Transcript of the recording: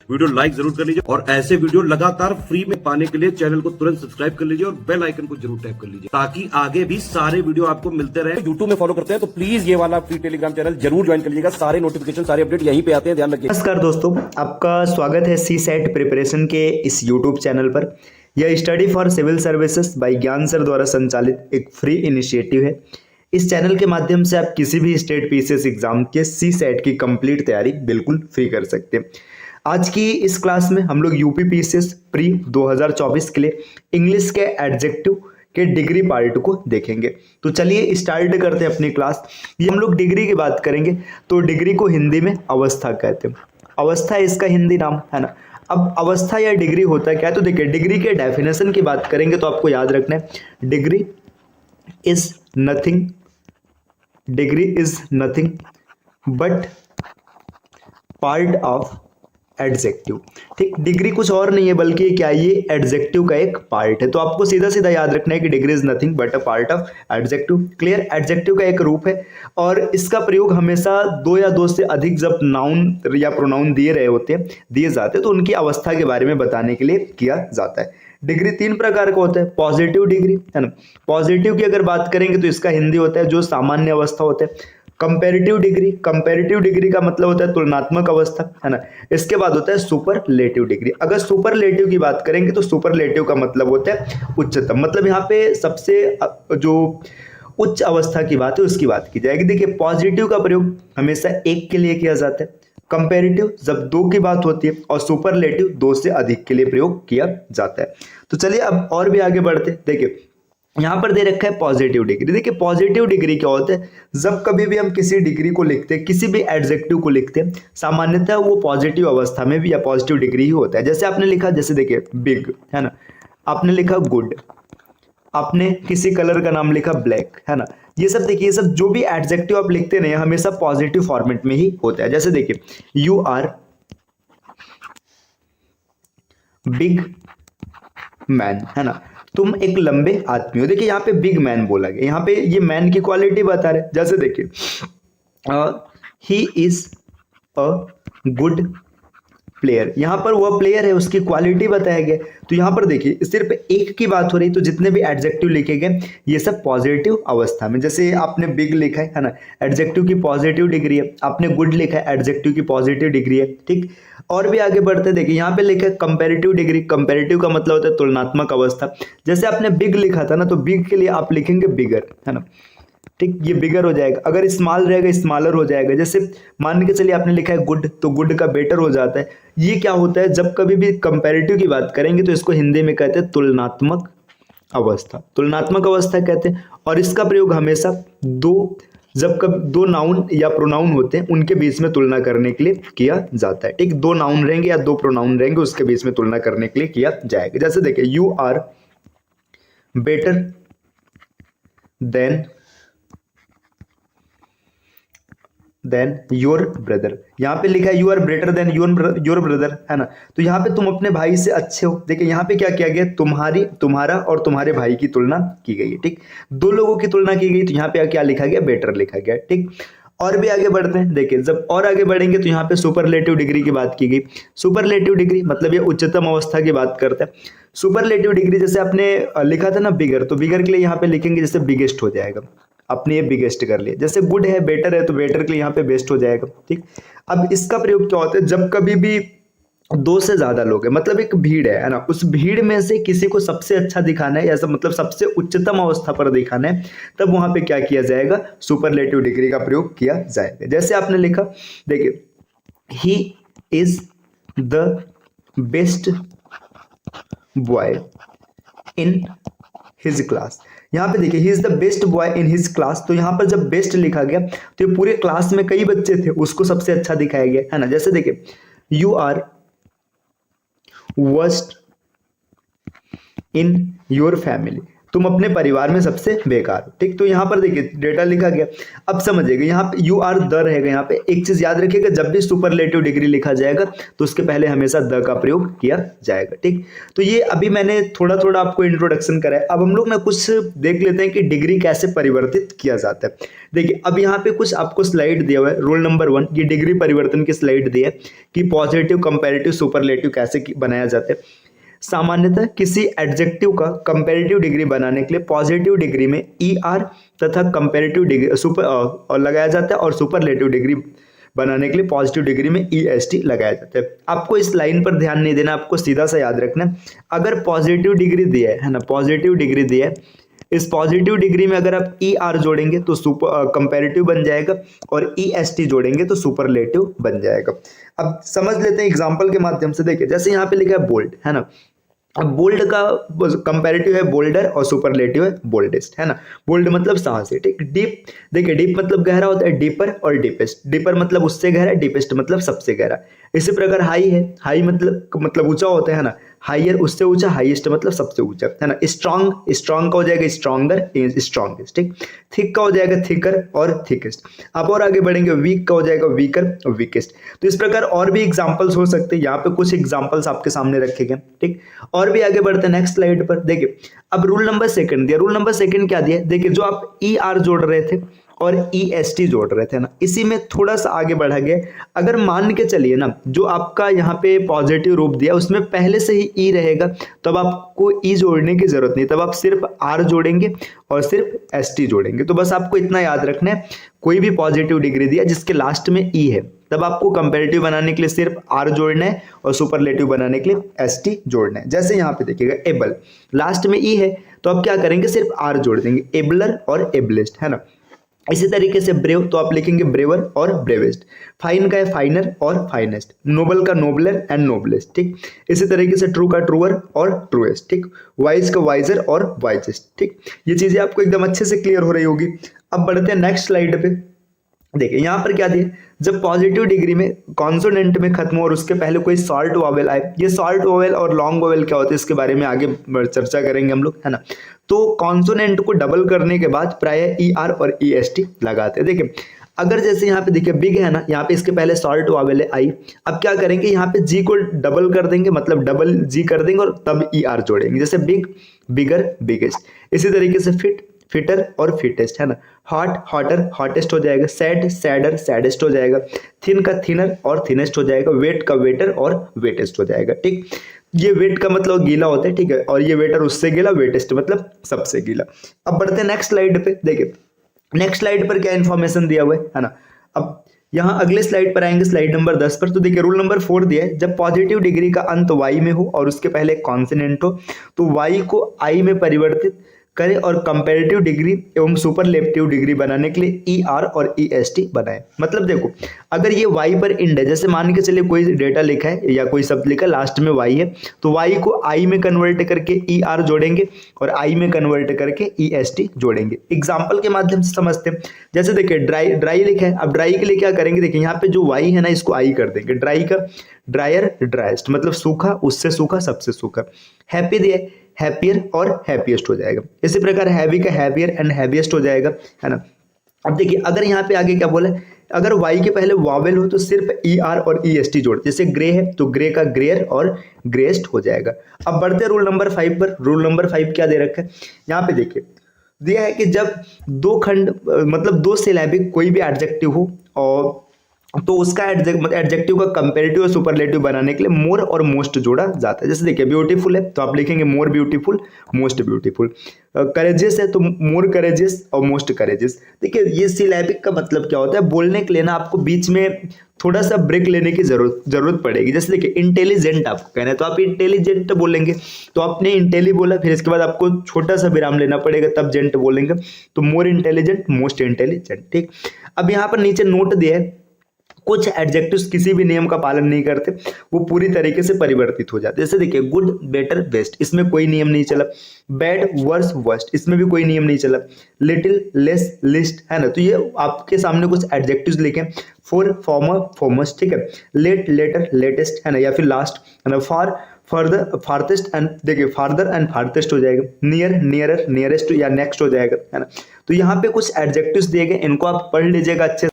Video like जरूर कर लीजिए और ऐसे वीडियो लगातार फ्री में पाने के लिए चैनल को तुरंत सब्सक्राइब कर लीजिए और बेल आइकन को जरूर टैप कर लीजिए ताकि आगे भी सारे वीडियो आपको मिलते रहे। यूट्यूब में फॉलो करते हैं तो प्लीज ये वाला फ्री टेलीग्राम चैनल जरूर ज्वाइन कर लीजिएगा। सारे नोटिफिकेशन सारे अपडेट यहीं पे आते हैं, ध्यान रखिए। नमस्कार दोस्तों, आपका स्वागत है सी सेट प्रिपरेशन के इस यूट्यूब चैनल पर। यह study for civil services by Gyan sir द्वारा संचालित एक फ्री इनिशिएटिव है। इस चैनल के माध्यम से आप किसी भी स्टेट पीसीएस एग्जाम के सी सेट की कंप्लीट तैयारी बिल्कुल फ्री कर सकते हैं। आज की इस क्लास में हम लोग यूपी पीसीएस प्री 2024 के लिए इंग्लिश के एडजेक्टिव के डिग्री पार्ट को देखेंगे। तो चलिए स्टार्ट करते हैं अपनी क्लास। ये हम लोग डिग्री की बात करेंगे तो डिग्री को हिंदी में अवस्था कहते हैं। अवस्था इसका हिंदी नाम है ना। अब अवस्था या डिग्री होता है क्या, तो देखिए डिग्री के डेफिनेशन की बात करेंगे तो आपको याद रखना है degree is nothing but part of adjective. ठीक, डिग्री कुछ और नहीं है बल्कि क्या, ये एडजेक्टिव का एक पार्ट है। तो आपको सीधा सीधा याद रखना है कि degree is nothing but a part of adjective. Clear, adjective का एक रूप है और इसका प्रयोग हमेशा दो या दो से अधिक जब नाउन या प्रोनाउन दिए जाते हैं तो उनकी अवस्था के बारे में बताने के लिए किया जाता है। डिग्री तीन प्रकार का होता है। पॉजिटिव डिग्री है ना, पॉजिटिव की अगर बात करेंगे तो इसका हिंदी होता है जो सामान्य अवस्था होता है। कंपैरेटिव डिग्री का मतलब होता है तुलनात्मक अवस्था है ना। इसके बाद होता है सुपरलेटिव डिग्री। अगर सुपरलेटिव की बात करेंगे तो सुपरलेटिव का मतलब होता है उच्चतम, मतलब यहाँ पे सबसे जो उच्च अवस्था की बात है उसकी बात की जाएगी। देखिए पॉजिटिव का प्रयोग हमेशा एक के लिए किया जाता है, कंपैरेटिव जब दो की बात होती है और सुपरलेटिव दो से अधिक के लिए प्रयोग किया जाता है। तो चलिए अब और भी आगे बढ़ते हैं। देखिए यहाँ पर दे रखा है पॉजिटिव डिग्री। देखिए पॉजिटिव डिग्री क्या होता है, जब कभी भी हम किसी डिग्री को लिखते हैं, किसी भी एडजेक्टिव को लिखते हैं, सामान्यतः वो पॉजिटिव अवस्था में भी या पॉजिटिव डिग्री ही होता है। जैसे आपने लिखा, जैसे देखिए बिग है ना, आपने लिखा गुड, आपने किसी कलर का नाम लिखा ब्लैक है ना। ये सब देखिए, ये सब जो भी एडजेक्टिव आप लिखते हैं हमेशा पॉजिटिव फॉर्मेट में ही होता है। जैसे देखिए यू आर बिग मैन है ना, तुम एक लंबे आदमी हो। देखिए यहाँ पे बिग मैन बोला गया, यहाँ पे ये मैन की क्वालिटी बता रहे। जैसे देखिए he is a good player, यहाँ पर वह प्लेयर है उसकी क्वालिटी बताया गया। तो यहाँ पर देखिए सिर्फ एक की बात हो रही, तो जितने भी एडजेक्टिव लिखे गए ये सब पॉजिटिव अवस्था में। जैसे आपने बिग लिखा है ना, एडजेक्टिव की पॉजिटिव डिग्री है। आपने गुड लिखा है, एडजेक्टिव की पॉजिटिव डिग्री है। ठीक, और भी आगे बढ़ते देखिए यहाँ पे लिखा है कंपैरेटिव डिग्री। कंपैरेटिव का मतलब होता है तुलनात्मक अवस्था। जैसे आपने बिग लिखा था ना, तो बिग के लिए आप लिखेंगे बिगर है ना। ठीक, ये बिगर हो जाएगा। अगर स्मॉल रहेगा स्मॉलर हो जाएगा। जैसे मान के चलिए आपने लिखा है गुड, तो गुड का बेटर हो जाता है। ये क्या होता है, जब कभी भी कंपैरेटिव की बात करेंगे तो इसको हिंदी में कहते हैं तुलनात्मक अवस्था। तुलनात्मक अवस्था कहते हैं और इसका प्रयोग हमेशा जब कब दो नाउन या प्रोनाउन होते हैं उनके बीच में तुलना करने के लिए किया जाता है। ठीक, दो नाउन रहेंगे या दो प्रोनाउन रहेंगे उसके बीच में तुलना करने के लिए किया जाएगा। जैसे देखिए you are better than your brother. यहाँ पे लिखा है you are better than your brother है ना, तो यहाँ पे तुम अपने भाई से अच्छे हो। देखिए यहाँ पे क्या किया गया, तुम्हारा और तुम्हारे भाई की तुलना की गई है। ठीक, दो लोगों की तुलना की गई, तो यहाँ पे क्या लिखा गया, बेटर लिखा गया। ठीक, और भी आगे बढ़ते हैं। देखिए जब और आगे बढ़ेंगे तो यहाँ पे सुपरलेटिव डिग्री की बात की गई। सुपरलेटिव डिग्री मतलब ये उच्चतम अवस्था की बात करता है। सुपरलेटिव डिग्री जैसे आपने लिखा था ना बिगर, तो बिगर के लिए यहाँ पे लिखेंगे जैसे बिगेस्ट हो जाएगा। आपने ये बिगेस्ट कर लिया। जैसे गुड है बेटर है, तो बेटर के लिए यहाँ पे बेस्ट हो जाएगा। ठीक, अब इसका प्रयोग क्या होता है, जब कभी भी दो से ज्यादा लोग हैं, मतलब एक भीड़ है ना, उस भीड़ में से किसी को सबसे अच्छा दिखाना है या सब मतलब सबसे उच्चतम अवस्था पर दिखाना है, तब वहां पे क्या किया जाएगा, सुपरलेटिव डिग्री का प्रयोग किया जाएगा। जैसे आपने लिखा, देखिए he is the best boy in his class. यहाँ पे देखिए he is the best boy in his class, तो यहाँ पर जब बेस्ट लिखा गया तो ये पूरे क्लास में कई बच्चे थे, उसको सबसे अच्छा दिखाया गया है ना। जैसे देखिए you are worst in your family, तुम अपने परिवार में सबसे बेकार हो। ठीक, तो यहाँ पर देखिए डेटा लिखा गया। अब समझिएगा यहाँ पे यू आर द रहेगा। यहाँ पे एक चीज याद रखिएगा, जब भी सुपरलेटिव डिग्री लिखा जाएगा तो उसके पहले हमेशा द का प्रयोग किया जाएगा। ठीक, तो ये अभी मैंने थोड़ा थोड़ा आपको इंट्रोडक्शन करा है। अब हम लोग ना कुछ देख लेते हैं कि डिग्री कैसे परिवर्तित किया जाता है। देखिए अब यहाँ पे कुछ आपको स्लाइड दिया हुआ है। रोल नंबर 1 ये डिग्री परिवर्तन की स्लाइड दी है कि पॉजिटिव, कंपैरेटिव, सुपरलेटिव कैसे बनाया जाता है। सामान्यतः किसी एडजेक्टिव का कंपैरेटिव डिग्री बनाने के लिए पॉजिटिव डिग्री में ई आर तथा कंपैरेटिव डिग्री सुपर और लगाया जाता है, और सुपरलेटिव डिग्री बनाने के लिए पॉजिटिव डिग्री में ई एस टी लगाया जाता है। आपको इस लाइन पर ध्यान नहीं देना, आपको सीधा सा याद रखना है। अगर पॉजिटिव डिग्री दिया है ना, पॉजिटिव डिग्री दिया है, इस पॉजिटिव डिग्री में अगर आप ई आर जोड़ेंगे तो सुपर कंपैरेटिव बन जाएगा, और ई एस टी जोड़ेंगे तो सुपरलेटिव बन जाएगा। अब समझ लेते हैं एग्जांपल के माध्यम से। देखिए जैसे यहाँ पे लिखा है बोल्ड, है ना। अब बोल्ड का कंपैरेटिव है बोल्डर और सुपरलेटिव है बोल्डेस्ट, है ना। बोल्ड मतलब साहसी। ठीक, डीप, देखिए डीप मतलब गहरा होता है, डीपर और डीपेस्ट। डीपर मतलब उससे गहरा, डीपेस्ट मतलब सबसे गहरा। इसी प्रकार हाई है, हाई मतलब ऊंचा होता है ना। हायर उससे ऊंचा, हाईएस्ट मतलब सबसे ऊंचा, है ना। स्ट्रांग, स्ट्रांग का हो जाएगा स्ट्रांगर, स्ट्रांगेस्ट। ठीक, थिक का हो जाएगा थिकर और थिकेस्ट। आप और आगे बढ़ेंगे, वीक का हो जाएगा वीकर और वीकेस्ट। तो इस प्रकार और भी एग्जांपल्स हो सकते हैं। यहाँ पे कुछ एग्जांपल्स आपके सामने रखे गए। ठीक, और भी आगे बढ़ते हैं नेक्स्ट स्लाइड पर। देखिए अब रूल नंबर 2 दिया। रूल नंबर 2 क्या दिया? देखिए जो आप ई आर जोड़ रहे थे और ई एस टी जोड़ रहे थे ना, इसी में थोड़ा सा आगे बढ़ा गया। अगर मान के चलिए ना, जो आपका यहाँ पे पॉजिटिव रूप दिया उसमें पहले से ही ई रहेगा, तब आपको ई जोड़ने की जरूरत नहीं, तब आप सिर्फ आर जोड़ेंगे और सिर्फ एस टी जोड़ेंगे। तो बस आपको इतना याद रखना है, कोई भी पॉजिटिव डिग्री दिया जिसके लास्ट में ई है, तब आपको कंपैरेटिव बनाने के लिए सिर्फ आर जोड़ना है और सुपरलेटिव बनाने के लिए एस टी जोड़ना है। जैसे यहाँ पे देखिएगा एबल, लास्ट में ई है तो आप क्या करेंगे, सिर्फ आर जोड़ देंगे, एबलर और एबलेस्ट, है ना। इसी तरीके से ब्रेव तो आप लिखेंगे ब्रेवर और ब्रेवेस्ट। फाइन का है फाइनर और फाइनेस्ट। नोबल का नोबलर एंड नोबलेस्ट। ठीक, इसी तरीके से ट्रू का ट्रूअर और ट्रूएस्ट। ठीक, वाइज का वाइजर और वाइजेस्ट। ठीक, ये चीजें आपको एकदम अच्छे से क्लियर हो रही होगी। अब बढ़ते हैं नेक्स्ट स्लाइड पे। देखिए यहाँ पर क्या दिया, जब पॉजिटिव डिग्री में कॉन्सोनेंट में खत्म हो और उसके पहले कोई शॉर्ट वॉवेल आए। ये शॉर्ट वॉवेल और लॉन्ग वॉवेल क्या होते हैं इसके बारे में आगे चर्चा करेंगे हम लोग, है ना। तो कॉन्सोनेंट को डबल करने के बाद प्राय ई आर और ई एस टी लगाते हैं। देखिए अगर जैसे यहाँ पे देखिए बिग है ना, यहाँ पे इसके पहले शॉर्ट वॉवेल है आई। अब क्या करेंगे, यहाँ पे जी को डबल कर देंगे, मतलब डबल जी कर देंगे और तब ई आर जोड़ेंगे। जैसे बिग, बिगर, बिगेस्ट। इसी तरीके से फिट, फिटर और फिटेस्ट, है ना। हॉट, हॉटर, हॉटेस्ट हो जाएगा। सैड, सैडर, सैडेस्ट हो जाएगा। थिन का थिनर और थिनेस्ट हो जाएगा। वेट का वेटर और वेटेस्ट हो जाएगा। ठीक, ये वेट का मतलब गीला होता है, ठीक है, और ये वेटर उससे गीला, वेटेस्ट मतलब सबसे गीला। अब बढ़ते हैं नेक्स्ट स्लाइड पे। देखिए नेक्स्ट स्लाइड पर क्या इंफॉर्मेशन दिया हुआ है ना। अब यहाँ अगले स्लाइड पर आएंगे, स्लाइड नंबर 10 पर। तो देखिए रूल नंबर 4 दिया है, जब पॉजिटिव डिग्री का अंत वाई में हो और उसके पहले कॉन्सोनेंट हो तो वाई को आई में परिवर्तित करें और कंपैरेटिव डिग्री एवं सुपरलेटिव डिग्री बनाने के लिए ई आर और ई एस टी बनाए। मतलब देखो अगर ये वाई पर इंड है, जैसे मान के चलिए कोई डेटा लिखा है या कोई शब्द लिखा है लास्ट में वाई है, तो वाई को आई में कन्वर्ट करके ई आर जोड़ेंगे और आई में कन्वर्ट करके ई एस टी जोड़ेंगे। एग्जाम्पल के माध्यम से समझते हैं। जैसे देखिए ड्राई, ड्राई लिखा है। अब ड्राई के लिए क्या करेंगे, देखिए यहाँ पे जो वाई है ना इसको आई कर देंगे। ड्राई का ड्रायर, ड्राइस्ट मतलब सूखा, उससे सूखा, सबसे सूखा। हैप्पी दिया, हैप्पियर और हैप्पीएस्ट हो जाएगा। इसी प्रकार हैवी का हैवियर एंड हैवीएस्ट हो जाएगा, है ना। अब देखिए अगर यहाँ पे आगे क्या बोला, अगर वाई के पहले वावेल हो तो सिर्फ ई आर और ई एस टी जोड़। जैसे ग्रे है तो ग्रे का ग्रेयर और ग्रेस्ट हो जाएगा। अब बढ़ते रूल नंबर 5 पर। रूल नंबर 5 क्या दे रखा है, यहाँ पे देखिए दिया है कि जब दो खंड मतलब दो सिलैबिक कोई भी एडजेक्टिव हो और तो उसका एडजेक्टिव का कंपैरेटिव और सुपरलेटिव बनाने के लिए मोर और मोस्ट जोड़ा जाता है। जैसे देखिए ब्यूटीफुल है तो आप लिखेंगे more beautiful, most beautiful. Courageous है तो मोर करेजियस और मोस्ट करेजियस। देखिए ये सिलैबिक का मतलब क्या होता है, बोलने के लिए ना आपको बीच में थोड़ा सा ब्रेक लेने की जरूरत पड़ेगी। जैसे देखिए इंटेलिजेंट आपको कहना है तो आप इंटेलिजेंट बोलेंगे, तो आपने इंटेली बोला, फिर इसके बाद आपको छोटा सा विराम लेना पड़ेगा, तब जेंट बोलेंगे। तो मोर इंटेलिजेंट, मोस्ट इंटेलिजेंट। ठीक, अब यहाँ पर नीचे नोट दिया है, कुछ एडजेक्टिव्स किसी भी नियम का पालन नहीं करते, वो पूरी तरीके से परिवर्तित हो जाते। जैसे देखिए गुड, बेटर, बेस्ट, इसमें कोई नियम नहीं चला। बैड, वर्स, वर्स्ट, इसमें भी कोई नियम नहीं चला। लिटिल, लेस, लिस्ट, है ना। तो ये आपके सामने कुछ एडजेक्टिव्स लिखे, फॉर, फॉर्मर, फॉर्मस्ट, ठीक है। लेट, लेटर, लेटेस्ट, है ना, या फिर लास्ट, है ना। फार, फर्दर, फारथेस्ट, एंड देखिए फार्दर एंड फारथेस्ट हो जाएगा। नियर, नियरर, नियरेस्ट या नेक्स्ट हो जाएगा, है ना। तो यहाँ पे कुछ एडजेक्टिव्स दिए गए, इनको आप पढ़ लीजिएगा अच्छे